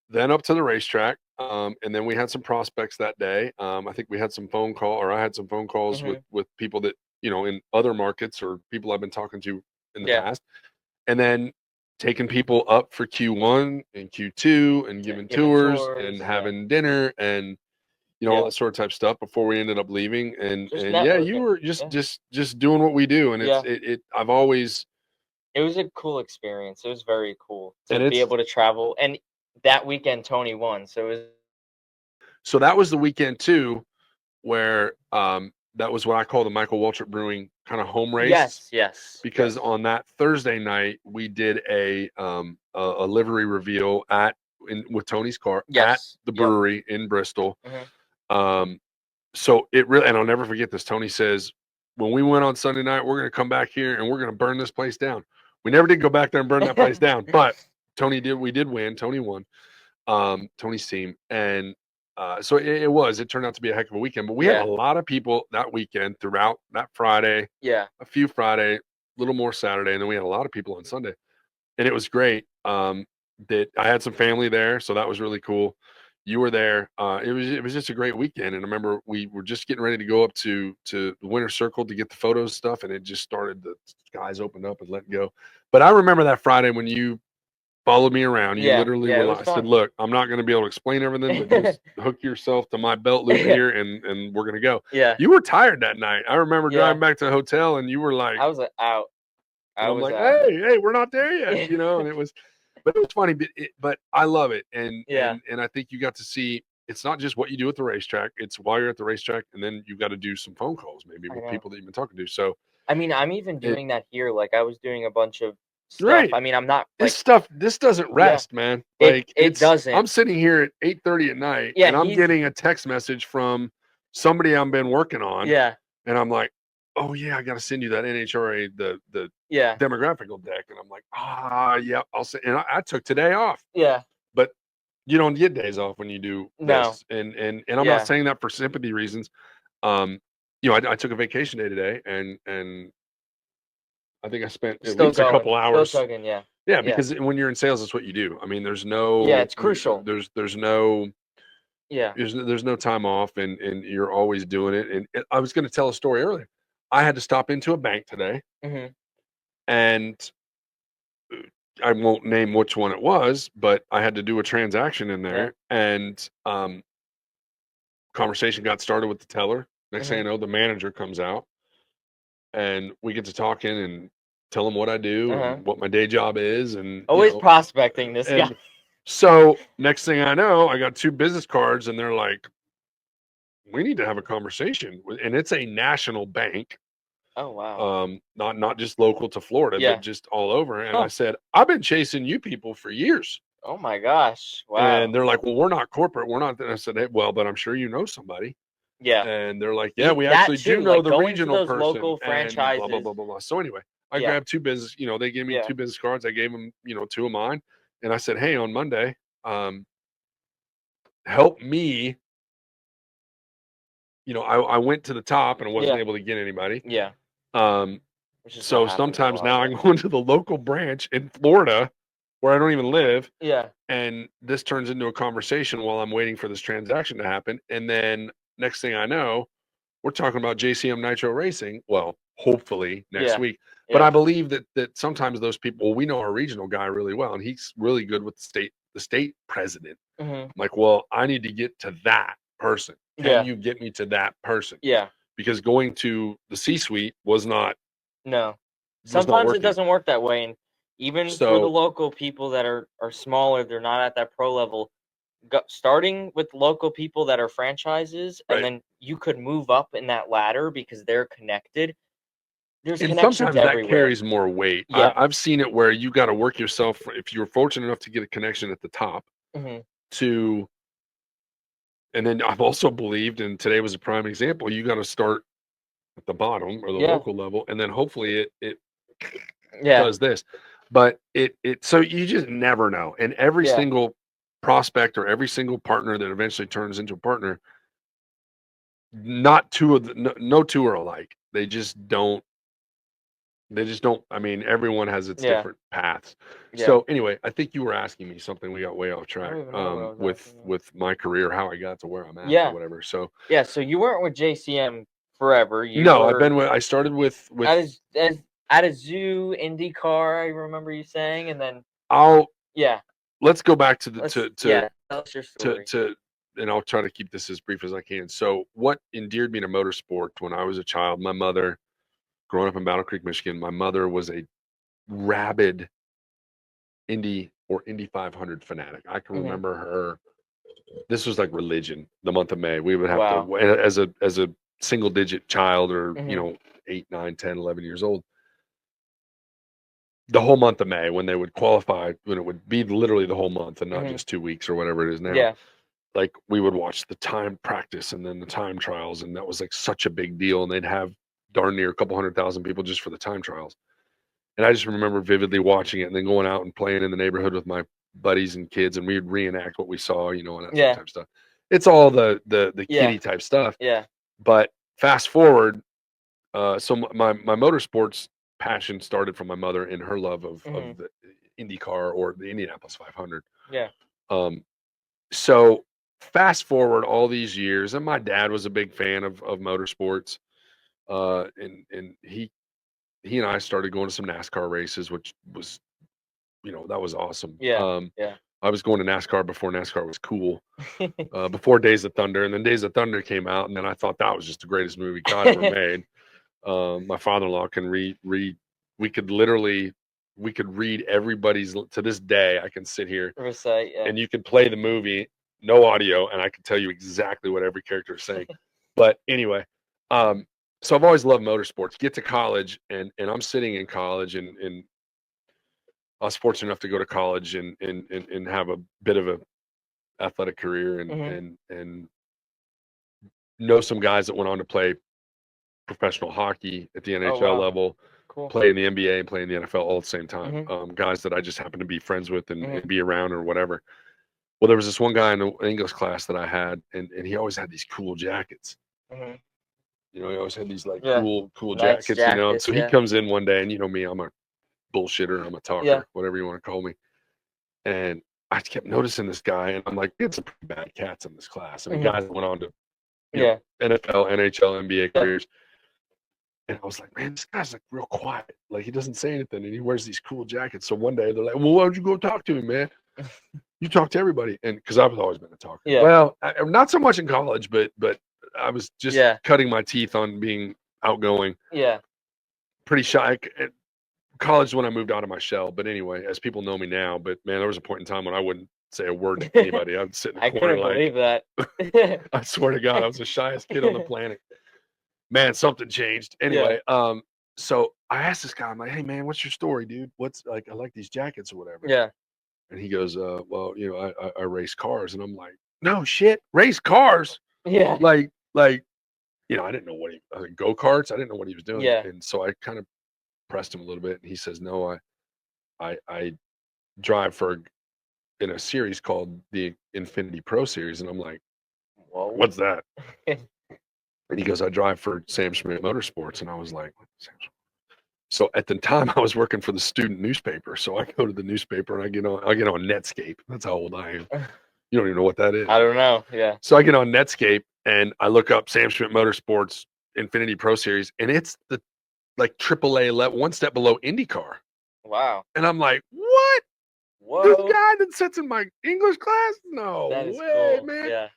Then up to the racetrack. And then we had some prospects that day. I think we had some I had some phone calls with people that, in other markets, or people I've been talking to in the past. And then taking people up for Q1 and Q2 and giving tours and having dinner and, all that sort of type stuff before we ended up leaving. And you were just doing what we do. And it
was a cool experience. It was very cool to be able to travel. And that weekend, Tony won. So
that was the weekend too, where that was what I call the Michael Waltrip Brewing kind of home race.
Yes.
Because on that Thursday night we did a livery reveal with Tony's car at the brewery in Bristol. So it really, and I'll never forget this. Tony says, when we went on Sunday night, we're going to come back here and we're going to burn this place down. We never did go back there and burn that place down, but Tony did. We did win. Tony won. Tony's team, and so it turned out to be a heck of a weekend. But we had a lot of people that weekend throughout that Friday.
Yeah.
A few Friday, a little more Saturday, and then we had a lot of people on Sunday, and it was great. That I had some family there, so that was really cool. You were there. It was just a great weekend, and I remember we were just getting ready to go up to the winter circle to get the photos stuff, and it just started. The skies opened up and let go. But I remember that Friday when you followed me around. You literally were like, I said, look, I'm not going to be able to explain everything, but just hook yourself to my belt loop here and we're going to go.
Yeah.
You were tired that night. I remember driving back to the hotel and you were like,
I was out.
I'm like, hey, we're not there yet, you know, and it was funny, but I love it. And I think you got to see, it's not just what you do at the racetrack. It's while you're at the racetrack and then you've got to do some phone calls maybe with people that you've been talking to. So,
I mean, I'm even doing that here. Like I was doing a bunch of stuff.
Right.
I mean, I'm not
like this doesn't rest, man. Like
it doesn't.
I'm sitting here at 8:30 at night and I'm getting a text message from somebody I've been working on.
Yeah.
And I'm like, oh yeah, I got to send you that NHRA, the demographical deck. And I'm like, yeah, I'll say. And I took today off.
Yeah.
But you don't get days off when you do this. And I'm not saying that for sympathy reasons. You know, I took a vacation day today and I think I spent at least a couple hours.
Still tugging,
yeah, because when you're in sales, that's what you do. I mean, there's no.
Yeah, it's crucial.
There's no.
Yeah.
There's no time off, and you're always doing it. And I was going to tell a story earlier. I had to stop into a bank today, and I won't name which one it was, but I had to do a transaction in there, and conversation got started with the teller. Next thing I know, the manager comes out, and we get to talking and tell them what I do and what my day job is, and
always prospecting this guy.
So next thing I know, I got 2 business cards, and they're like, "We need to have a conversation," and it's a national bank.
Oh wow!
Not just local to Florida, but just all over. And I said, "I've been chasing you people for years."
Oh my gosh! Wow!
And they're like, "Well, we're not corporate. We're not." And I said, "Hey, well, but I'm sure you know somebody."
Yeah.
And they're like, "Yeah, we actually do know the regional person."
Local franchises.
Blah, blah, blah, blah, blah. So anyway, I grabbed 2 business. You know, they gave me 2 business cards. I gave them, 2 of mine, and I said, "Hey, on Monday, help me." You know, I went to the top and I wasn't able to get anybody.
Yeah.
So sometimes now I go into the local branch in Florida where I don't even live.
Yeah.
And this turns into a conversation while I'm waiting for this transaction to happen. And then next thing I know, we're talking about JCM Nitro Racing. Well, hopefully next week. But I believe that sometimes those people, we know our regional guy really well, and he's really good with the state president. I'm like, well, I need to get to that person. Can you get me to that person?
Yeah.
Because going to the C-suite was not.
No. Sometimes it doesn't work that way. And even for the local people that are smaller, they're not at that pro level. Starting with local people that are franchises, and then you could move up in that ladder because they're connected. There's connections
sometimes
everywhere.
That carries more weight. Yeah. I've seen it where you got to work yourself, if you're fortunate enough to get a connection at the top, to. And then I've also believed, and today was a prime example, you got to start at the bottom or the local level, and then hopefully it does this. But so you just never know. And every single prospect or every single partner that eventually turns into a partner, no 2 are alike. They just don't. I mean, everyone has its different paths. So anyway, I think you were asking me something. We got way off track with my career, how I got to where I'm at or whatever. So
so you weren't with JCM forever.
I started with
at a zoo, IndyCar, I remember you saying, and then
let's go back to
tell us your story.
And I'll try to keep this as brief as I can. So what endeared me to motorsport when I was a child, my mother, growing up in Battle Creek, Michigan, my mother was a rabid Indy 500 fanatic. I can remember her. This was like religion. The month of May, we would have to, as a single digit child, or 8, 9, 10, 11 years old. The whole month of May, when they would qualify, when it would be literally the whole month and not just 2 weeks or whatever it is now. like we would watch the time practice and then the time trials, and that was like such a big deal. And they'd have darn near a couple 100,000 people just for the time trials. And I just remember vividly watching it and then going out and playing in the neighborhood with my buddies and kids, and we'd reenact what we saw, and that sort of type of stuff. It's all the kiddie type stuff.
Yeah.
But fast forward, so my motorsports passion started from my mother and her love of the IndyCar or the Indianapolis 500.
Yeah.
So fast forward all these years, and my dad was a big fan of motorsports, and he and I started going to some NASCAR races, which was, that was awesome.
Yeah.
I was going to NASCAR before NASCAR was cool, before Days of Thunder, and then Days of Thunder came out, and then I thought that was just the greatest movie God ever made. My father-in-law can we could read everybody's, to this day, I can sit here
recite,
and you can play the movie, no audio, and I can tell you exactly what every character is saying. But anyway, so I've always loved motorsports. Get to college, and I'm sitting in college, and I was fortunate enough to go to college and have a bit of a athletic career, and know some guys that went on to play professional hockey at the NHL level, play in the NBA and play in the NFL all at the same time. Guys that I just happened to be friends with and be around or whatever. Well, there was this one guy in the English class that I had, and he always had these cool jackets. He always had these like cool
nice
jackets, So he comes in one day, and me, I'm a bullshitter, I'm a talker, whatever you want to call me. And I kept noticing this guy, and I'm like, it's some pretty bad cats in this class. I mean, guys that went on to NFL, NHL, NBA careers. And I was like, man, this guy's like real quiet. Like, he doesn't say anything, and he wears these cool jackets. So one day they're like, well, why don't you go talk to him, man? You talk to everybody. And because I've always been a talker.
Yeah.
Well, not so much in college, but I was just cutting my teeth on being outgoing.
Yeah.
Pretty shy. College is when I moved out of my shell. But anyway, as people know me now, but man, there was a point in time when I wouldn't say a word to anybody. I'd sit in the corner.
I couldn't believe that.
I swear to God, I was the shyest kid on the planet. Man, something changed. Anyway, so I asked this guy, I'm like, hey man, what's your story, dude? What's like, I like these jackets or whatever.
Yeah.
And he goes, well, I race cars. And I'm like, no shit, race cars?
Yeah.
Like, I didn't know what go-karts. I didn't know what he was doing.
Yeah.
And so I kind of pressed him a little bit, and he says, no, I drive in a series called the Infinity Pro Series. And I'm like, whoa, what's that? And he goes, I drive for Sam Schmidt Motorsports. And I was like, so at the time I was working for the student newspaper. So I go to the newspaper and I get on Netscape. That's how old I am. You don't even know what that is.
I don't know. Yeah.
So I get on Netscape and I look up Sam Schmidt Motorsports Infinity Pro Series, and it's the like AAA level, one step below IndyCar.
Wow.
And I'm like, what?
Whoa.
This guy that sits in my English class? No way,
cool.
man.
Yeah.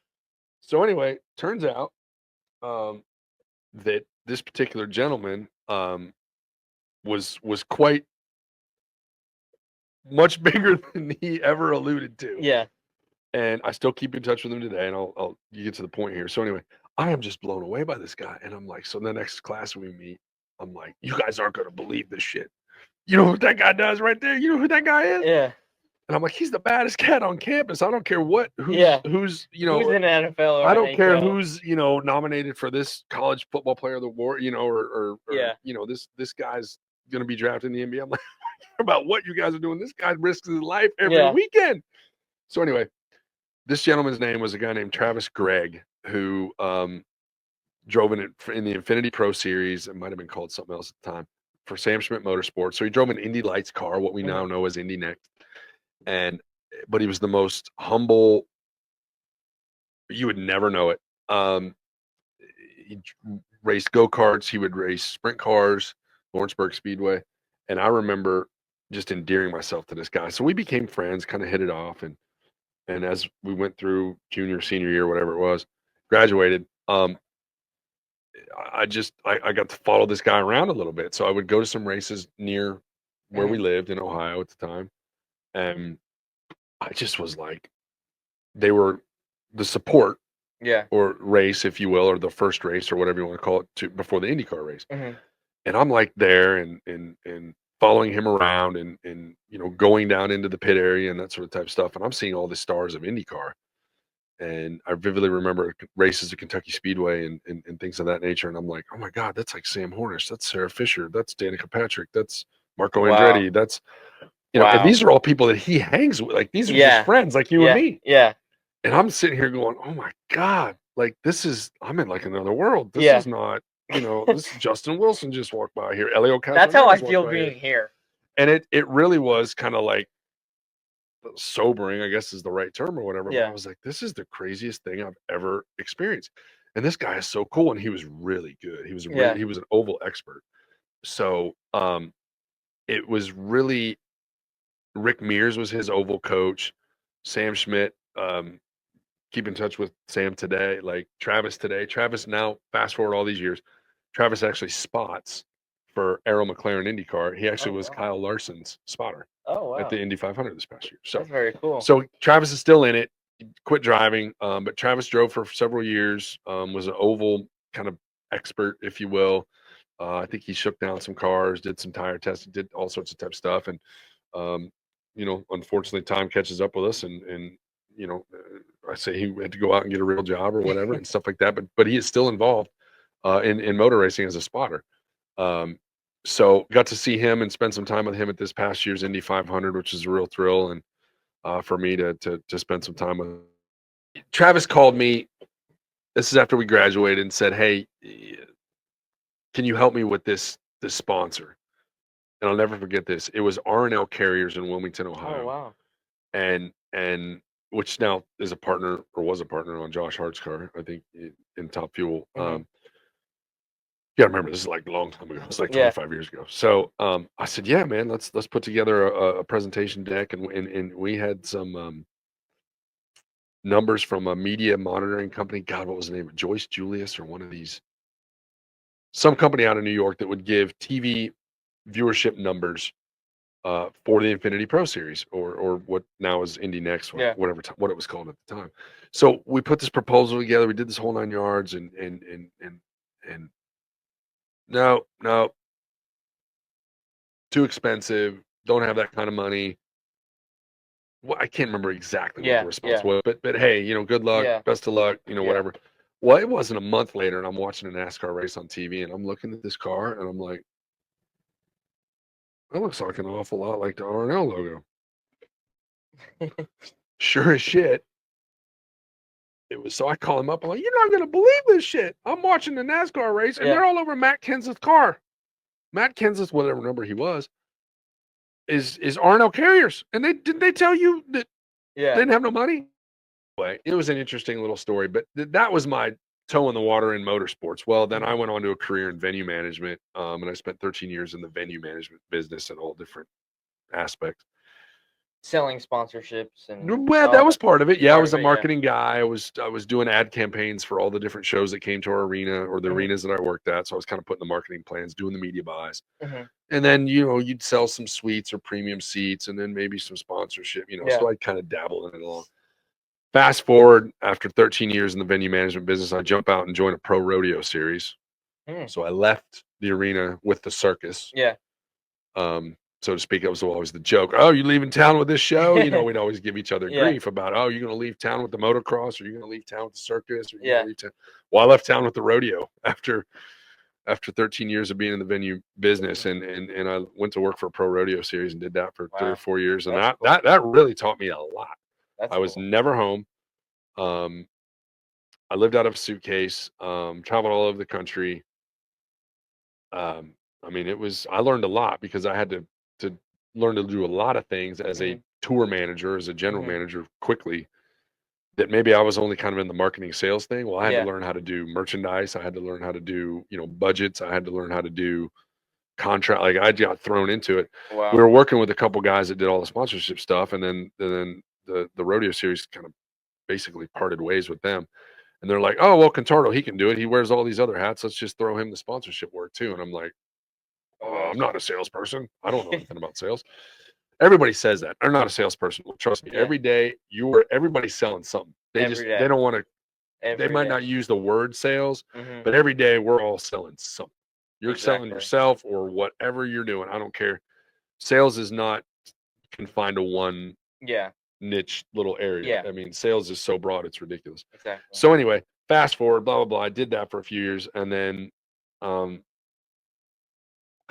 So anyway, turns out that this particular gentleman was quite much bigger than he ever alluded to.
Yeah.
And I still keep in touch with him today, and I'll you get to the point here. So anyway, I am just blown away by this guy. And I'm like, so the next class we meet, I'm like, you guys aren't gonna believe this shit. You know what that guy does right there? You know who that guy is?
Yeah.
And I'm like, he's the baddest cat on campus. I don't care who's
who's in NFL.
I don't care who's nominated for this college football player of the war, or this guy's gonna be drafted in the NBA. I'm like, I don't care about what you guys are doing. This guy risks his life every weekend. So anyway, this gentleman's name was a guy named Travis Gregg, who drove in the Infinity Pro Series. It might have been called something else at the time, for Sam Schmidt Motorsports. So he drove an Indy Lights car, what we now know as Indy Next. But he was the most humble. You would never know it. He raced go-karts. He would race sprint cars, Lawrenceburg Speedway. And I remember just endearing myself to this guy. So we became friends, kind of hit it off. And as we went through junior, senior year, whatever it was, graduated, I got to follow this guy around a little bit. So I would go to some races near where we lived in Ohio at the time. And I just was like, they were the support or race, if you will, or the first race or whatever you want to call it, before the IndyCar race. And I'm like there and following him around and going down into the pit area and that sort of type of stuff. And I'm seeing all the stars of IndyCar. And I vividly remember races at Kentucky Speedway and things of that nature. And I'm like, oh my God, that's like Sam Hornish. That's Sarah Fisher. That's Danica Patrick. That's Marco
Wow.
Andretti. That's, and
Wow.
these are all people that he hangs with. Like, these are just friends like you and me.
Yeah.
And I'm sitting here going, oh my God, like I'm in like another world. This is not, this is Justin Wilson just walked by here. Elio Castroneves.
That's how I feel being here.
And it really was kind of like sobering, I guess is the right term or whatever.
Yeah.
But I was like, this is the craziest thing I've ever experienced. And this guy is so cool. And he was really good. He was he was an oval expert. So it was really, Rick Mears was his oval coach. Sam Schmidt, keep in touch with Sam today, like Travis today. Travis now, fast forward all these years, Travis actually spots for Arrow McLaren IndyCar. He actually was Kyle Larson's spotter at the Indy 500 this past year. So
that's very cool.
So Travis is still in it. He quit driving, but Travis drove for several years. Was an oval kind of expert, if you will. I think he shook down some cars, did some tire testing, did all sorts of type stuff, and unfortunately, time catches up with us, and I say he had to go out and get a real job or whatever and stuff like that. But he is still involved in motor racing as a spotter. So got to see him and spend some time with him at this past year's Indy 500, which is a real thrill, and for me to spend some time with. Travis called me. This is after we graduated and said, "Hey, can you help me with this sponsor?" And I'll never forget this. It was R&L Carriers in Wilmington, Ohio.
Oh wow!
And which now is a partner or was a partner on Josh Hart's car, I think, in Top Fuel.
Mm-hmm.
Yeah, I remember this is like a long time ago. It's like 25 years ago. So I said, "Yeah, man, let's put together a presentation deck," and we had some numbers from a media monitoring company. God, what was the name of it? Joyce Julius or one of these, some company out of New York that would give TV viewership numbers for the Infinity Pro Series or what now is Indy Next, whatever what it was called at the time. So we put this proposal together. We did this whole 9 yards, and no, too expensive. Don't have that kind of money. Well, I can't remember exactly what the response was, but hey, good luck, best of luck, whatever. Well, it wasn't a month later, and I'm watching a NASCAR race on TV, and I'm looking at this car, and I'm like, that looks like an awful lot like the R&L logo. Sure as shit. It was. So I call him up. I'm like, "You're not going to believe this shit. I'm watching the NASCAR race, and they're all over Matt Kenseth's car. Matt Kenseth, whatever number he was, is R&L Carriers. And didn't they tell you that they didn't have no money?" Anyway, it was an interesting little story, but that was my toe in the water in motorsports. Well, then I went on to a career in venue management, and I spent 13 years in the venue management business in all different aspects.
Selling sponsorships and
that was part of it. Yeah, I was a marketing guy. I was doing ad campaigns for all the different shows that came to our arena or the arenas that I worked at. So I was kind of putting the marketing plans, doing the media buys, and then you'd sell some suites or premium seats, and then maybe some sponsorship. So I kind of dabble in it along. Fast forward, after 13 years in the venue management business, I jump out and join a pro rodeo series. So I left the arena with the circus. So to speak, it was always the joke. "Oh, you leaving town with this show?" We'd always give each other grief about, "Oh, you're going to leave town with the motocross, or you're going to leave town with the circus, or you're going to leave town." Well, I left town with the rodeo after 13 years of being in the venue business, and I went to work for a pro rodeo series and did that for 3 or 4 years, and that really taught me a lot. I was never home. I lived out of a suitcase, traveled all over the country. I mean, I learned a lot because I had to learn to do a lot of things as a tour manager, as a general manager quickly, that maybe I was only kind of in the marketing sales thing. Well, I had to learn how to do merchandise. I had to learn how to do, budgets. I had to learn how to do contract. Like, I got thrown into it.
Wow.
We were working with a couple guys that did all the sponsorship stuff, and then the rodeo series kind of basically parted ways with them. And they're like, "Oh, well, Contardo, he can do it. He wears all these other hats. Let's just throw him the sponsorship work too." And I'm like, "Oh, I'm not a salesperson. I don't know anything about sales." Everybody says that. They're not a salesperson. Well, trust me. Every day everybody's selling something. They don't want to. They might not use the word sales, but every day we're all selling something. You're selling yourself or whatever you're doing. I don't care. Sales is not confined to one niche little area.
Yeah.
I mean, sales is so broad, it's ridiculous.
Exactly.
So anyway, fast forward, blah blah blah. I did that for a few years, and then kind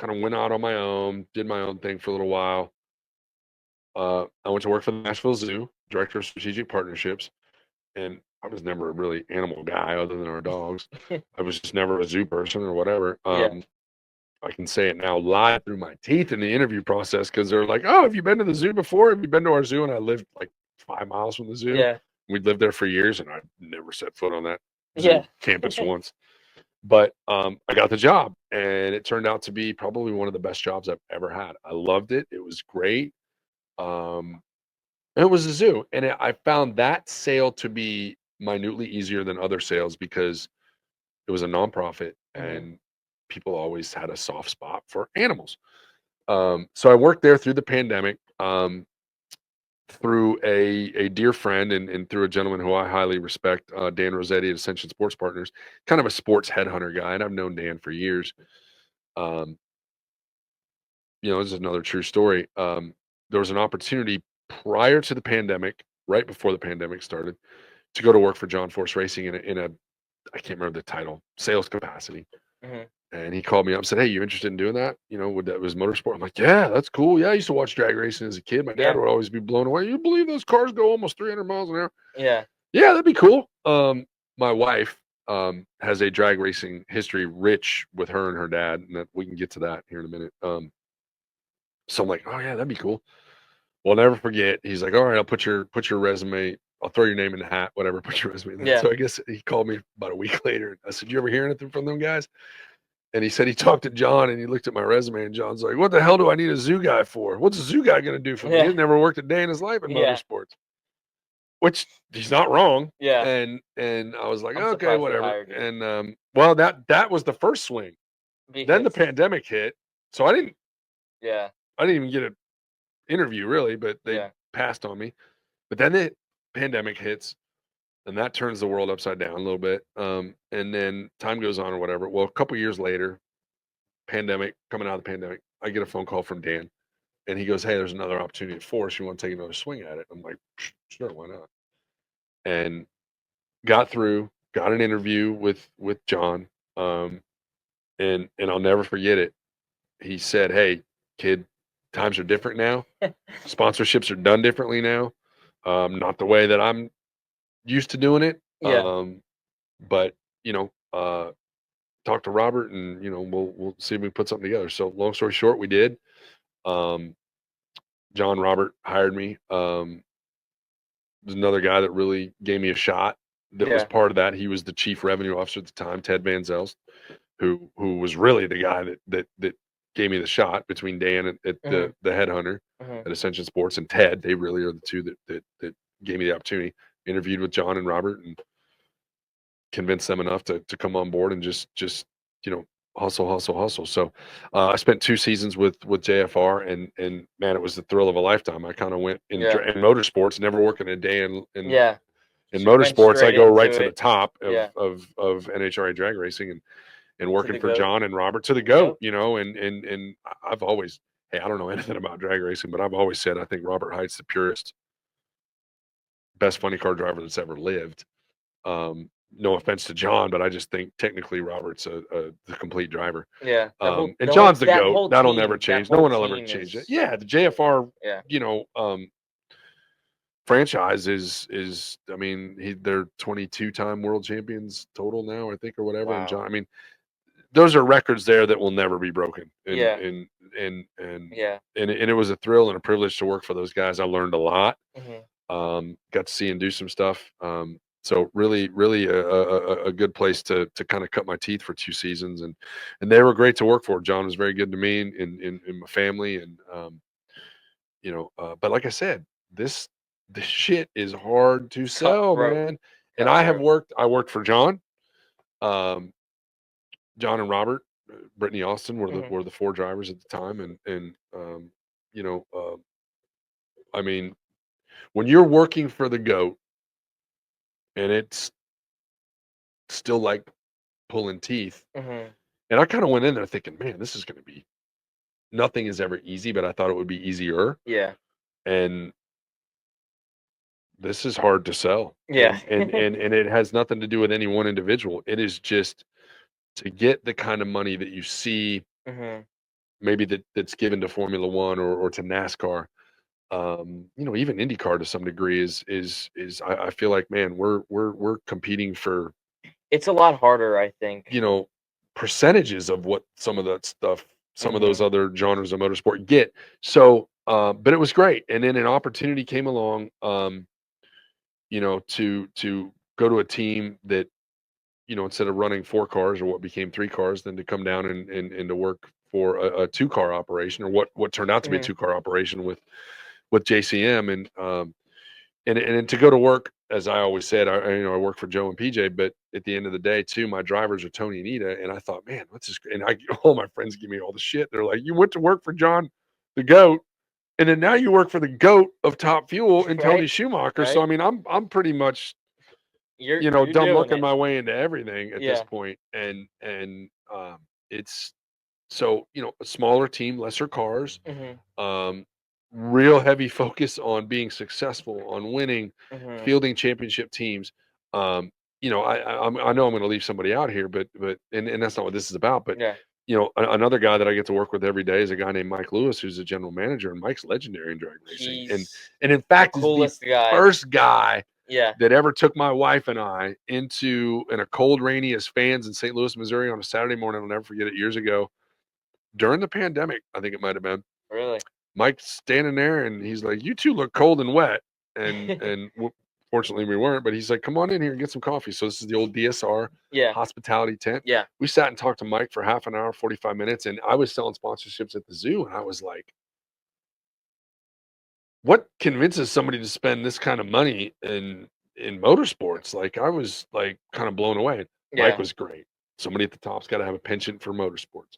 of went out on my own, did my own thing for a little while. I went to work for the Nashville Zoo, director of strategic partnerships, and I was never a really animal guy other than our dogs. I was just never a zoo person or whatever.
Yeah.
I can say it now live through my teeth in the interview process because they're like, "Oh, have you been to the zoo before? Have you been to our zoo?" And I lived like 5 miles from the zoo.
Yeah.
We'd lived there for years, and I never set foot on that zoo
Yeah.
campus once. But I got the job, and it turned out to be probably one of the best jobs I've ever had. I loved it. It was great. It was a zoo, and I found that sale to be minutely easier than other sales because it was a nonprofit, and people always had a soft spot for animals. So I worked there through the pandemic, through a dear friend and through a gentleman who I highly respect, Dan Rossetti at Ascension Sports Partners, kind of a sports headhunter guy, and I've known Dan for years. Um, this is another true story. There was an opportunity prior to the pandemic, right before the pandemic started, to go to work for John Force Racing in a I can't remember the title, sales capacity. And he called me up and said, "Hey, you interested in doing that? That was motorsport." I'm like, "Yeah, that's cool. Yeah, I used to watch drag racing as a kid. My dad would always be blown away. You believe those cars go almost 300 miles an hour?"
Yeah.
Yeah, that'd be cool. My wife has a drag racing history rich with her and her dad, and that we can get to that here in a minute. So I'm like, "Oh yeah, that'd be cool." Well, I'll never forget. He's like, "All right, I'll put your resume. I'll throw your name in the hat. Whatever. Put your resume in there."
Yeah.
So I guess he called me about a week later. I said, "You ever hear anything from them guys?" And he said he talked to John, and he looked at my resume, and John's like, "What the hell do I need a zoo guy for? What's a zoo guy going to do for me? He's never worked a day in his life in motorsports." Which he's not wrong.
Yeah.
And I was like,
I'm
"Okay,
surprised they
whatever."
hired you.
And well, that was the first swing. Then the pandemic hit, so I didn't even get an interview really, but they passed on me. But then the pandemic hits, and that turns the world upside down a little bit. And then time goes on or whatever. Well, a couple years later, coming out of the pandemic, I get a phone call from Dan, and he goes, "Hey, there's another opportunity at Force. You want to take another swing at it?" I'm like, "Sure, why not?" And got an interview with John, and I'll never forget it. He said, "Hey, kid, times are different now. Sponsorships are done differently now. Not the way that I'm used to doing it. But talk to Robert, and we'll see if we can put something together." So long story short, we did. John Robert hired me. There's another guy that really gave me a shot. That was part of that. He was the chief revenue officer at the time, Ted Van Zelst, who was really the guy that gave me the shot between Dan at the headhunter at Ascension Sports and Ted. They really are the two that gave me the opportunity. Interviewed with John and Robert and convinced them enough to come on board and just hustle. So I spent 2 seasons with JFR, and man, it was the thrill of a lifetime. I kind of went in motorsports, never working a day in motorsports. I go right to the top of NHRA drag racing and working for John and Robert to the GOAT, and I've always, hey, I don't know anything about drag racing, but I've always said I think Robert Height's the purest, best funny car driver that's ever lived. No offense to John, but I just think technically Robert's the complete driver.
Yeah.
And John's the GOAT. That'll never change. No one will ever change it. Yeah, the JFR, franchise is I mean, they're 22-time world champions total now, I think, or whatever.
Wow.
And John, I mean, those are records there that will never be broken. And it was a thrill and a privilege to work for those guys. I learned a lot. Got to see and do some stuff. So really a good place to kind of cut my teeth for 2 seasons, and they were great to work for. John was very good to me and my family, and but like I said, this shit is hard to sell, man. And I worked for John, John and Robert, Brittany Austin were the 4 drivers at the time, and I mean, when you're working for the GOAT and it's still like pulling teeth, and I kind of went in there thinking, man, this is going to be, nothing is ever easy, but I thought it would be easier.
Yeah.
And this is hard to sell.
Yeah.
And it has nothing to do with any one individual. It is just to get the kind of money that you see
Mm-hmm.
maybe that's given to Formula One or to NASCAR. Even IndyCar to some degree is I feel like, man, we're competing for,
It's a lot harder, I think.
percentages of what some of that stuff, some of those
Mhm.
other genres of motorsport get. So, but it was great. And then an opportunity came along, to go to a team that, instead of running 4 cars or what became 3 cars, then to come down and to work for a 2-car operation, or what turned out to be a
Mhm.
2-car operation with JCM. And to go to work, as I always said, I work for Joe and PJ, but at the end of the day, too, my drivers are Tony and Ida, and I thought, man, what's this? And all my friends give me all the shit. They're like, you went to work for John, the GOAT, and then now you work for the GOAT of Top Fuel and Tony
Right.
Schumacher. So I
Right.
mean, I'm pretty much,
You're
dumb
doing
looking
it.
my way into everything at this
Yeah.
point. And it's so, a smaller team, lesser cars,
Mhm.
um, real heavy focus on being successful, on winning,
Mhm.
fielding championship teams. I know I'm going to leave somebody out here, but that's not what this is about. But
Yeah.
another guy that I get to work with every day is a guy named Mike Lewis, who's a general manager, and Mike's legendary in drag racing, and
He's
and in
the
fact is the
coolest guy.
first guy
Yeah.
that ever took my wife and I in a cold, rainy as fans in St. Louis, Missouri on a Saturday morning. I'll never forget it. Years ago, during the pandemic, I think it might have been.
Really.
Mike's standing there, and he's like, "You two look cold and wet," and fortunately we weren't. But he's like, "Come on in here and get some coffee." So this is the old DSR
Yeah.
hospitality tent.
Yeah.
We sat and talked to Mike for half an hour, 45 minutes, and I was selling sponsorships at the zoo, and I was like, "What convinces somebody to spend this kind of money in motorsports?" Like, I was like kind of blown away. Mike
Yeah.
was great. Somebody at the top's got to have a penchant for motorsports.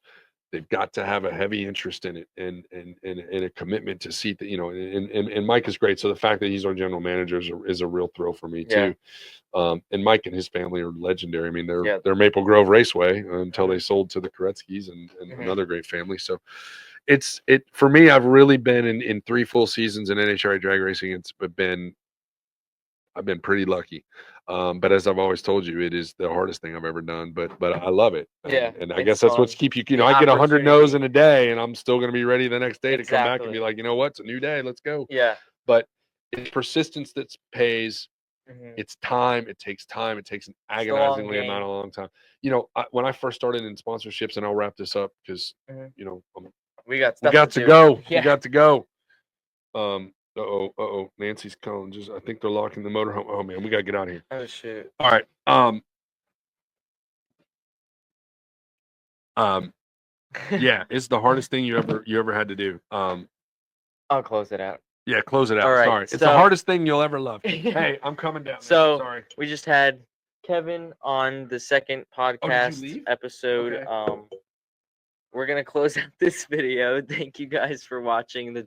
They've got to have a heavy interest in it and a commitment to see that, and Mike is great. So the fact that he's our general manager is a real thrill for me
Yeah.
too. And Mike and his family are legendary. I mean,
Yeah.
they're Maple Grove Raceway until
Mhm.
they sold to the Koretsky's and
Mhm.
another great family. So it for me, I've really been in 3 full seasons in NHRA drag racing. I've been pretty lucky. But as I've always told you, it is the hardest thing I've ever done, but I love it.
Yeah.
And I
It's
guess that's what's
fun.
keep you,
The
I get 100 no's
opportunity.
in a day and I'm still going to be ready the next day to come back and be
Exactly.
like, you know what? It's a new day. Let's go.
Yeah.
But it's persistence that pays.
Mhm.
It's time. It takes time. It takes an
It's the long
agonizingly amount
game.
of long time. When I first started in sponsorships, and I'll wrap this up because,
Mhm.
we
We got
we
stuff
got
to
to
do.
go. We
Yeah.
got to go. Nancy's calling. I think they're locking the motorhome. Oh man, we gotta get out of here.
Oh shoot.
All right. Yeah, it's the hardest thing you ever had to do.
I'll close it out.
Yeah, close it out.
All right,
Sorry, it's the
so-
hardest thing you'll ever love. Hey, I'm coming down. Man.
So
Sorry.
we just had Kevin on the second podcast
leave?
episode.
Okay.
We're gonna close out this video. Thank you guys for watching the